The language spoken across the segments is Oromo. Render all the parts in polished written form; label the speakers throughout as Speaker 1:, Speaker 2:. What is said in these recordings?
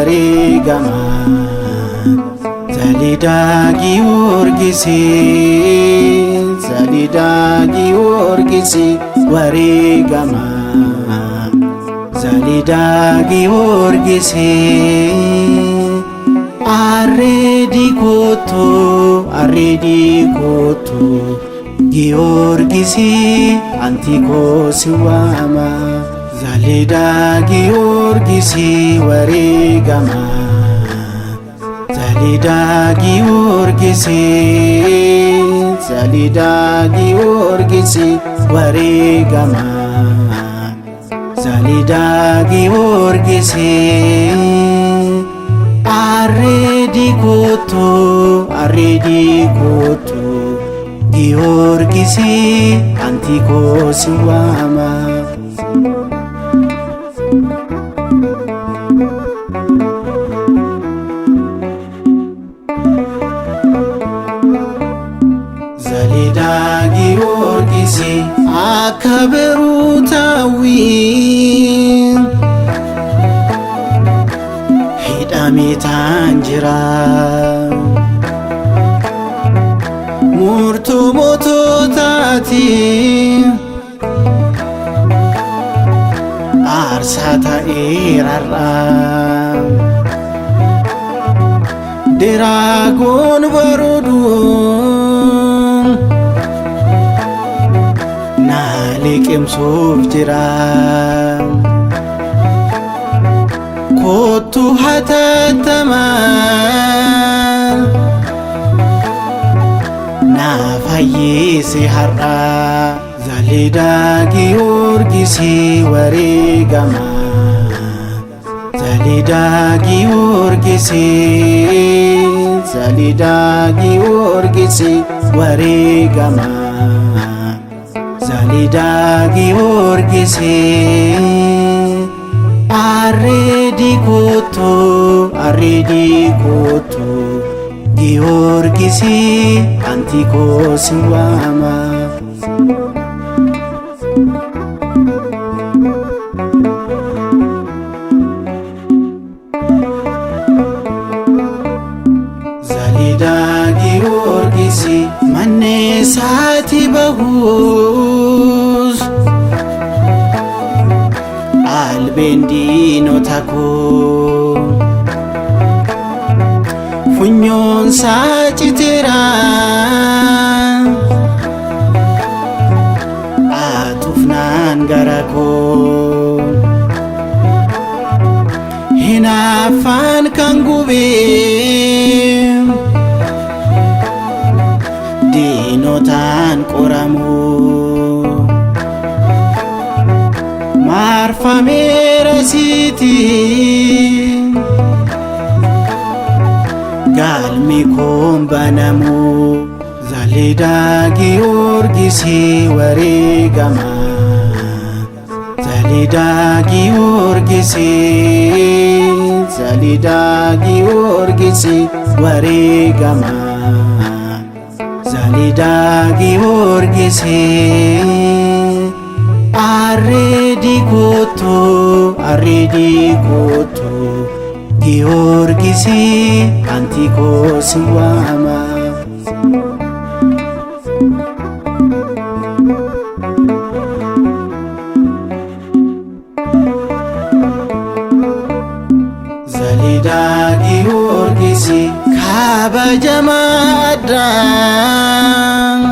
Speaker 1: wareegama Zalidaa Giyoorgisi wareegama Zalidaa Giyoorgisi Arreedi kootu Giyoorgisi antikoo si waama Zalidaa Giyoorgisi wareegama Zalidaa Giyoorgisi wareegama Zalidaa Giyoorgisi Arreedi kootu Giyoorgisi antikoo si waama Zalidaa Giyoorgisi akka beruutawwiin hidhamee jira murtuu moototaatiin aarsaa ta'eerarra diraagoon baruuduun na liqimsuuf jira kootu hatattamaan na fayyisi har'a Zalidaa Giyoorgisi wareegama Zalidaa Giyoorgisi wareegama Zalidaa Giyoorgisi Arreedi kootu Giyoorgisi antikoo si waama Zalidaa Giyoorgisi manneesaati bahuus albeen diinota koo funyoon saaciteera atufnaan gara koo hinaafaan kan gubee diinotaan qoramu marfameera siitiin galmi koon banamu Zalidaa Giyoorgisi wareegama Zalidaa Giyoorgisi wareegama Zalidaa Giyoorgisi Arreedi kootu Giyoorgisi antikoo si waama Zalidaa Giyoorgisi kabajamaadhaan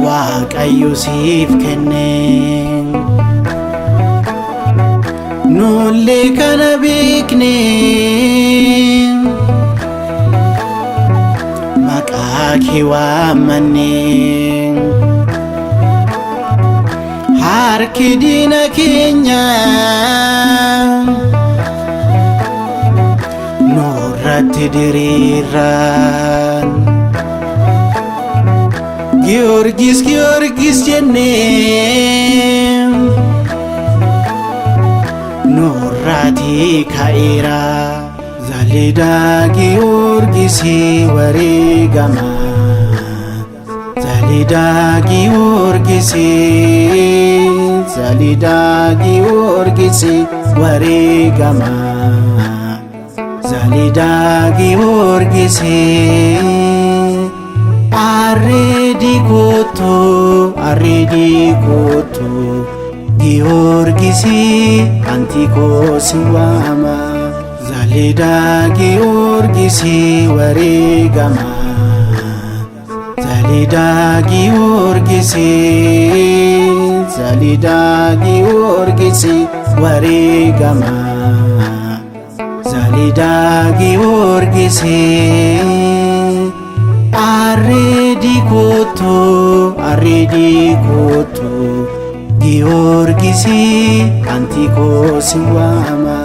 Speaker 1: Waaqayyo siif kenneen nullee kana beekneen maqaa kee waammanneen harki diina keenya nurratti diriiraan Giyoorgis jenneen nurraatii ka'eera Zalidaa Giyoorgisi wareegama Zalidaa Giyoorgisi zalida Giyorgisi wareegama zalida Giyorgisi arredi koto Giyorgisi antiko siwama zalida Giyorgisi wareegama zalida Giyorgisi wareegama zalida Giyorgisi arredi koto Giyorgisi antiko siwama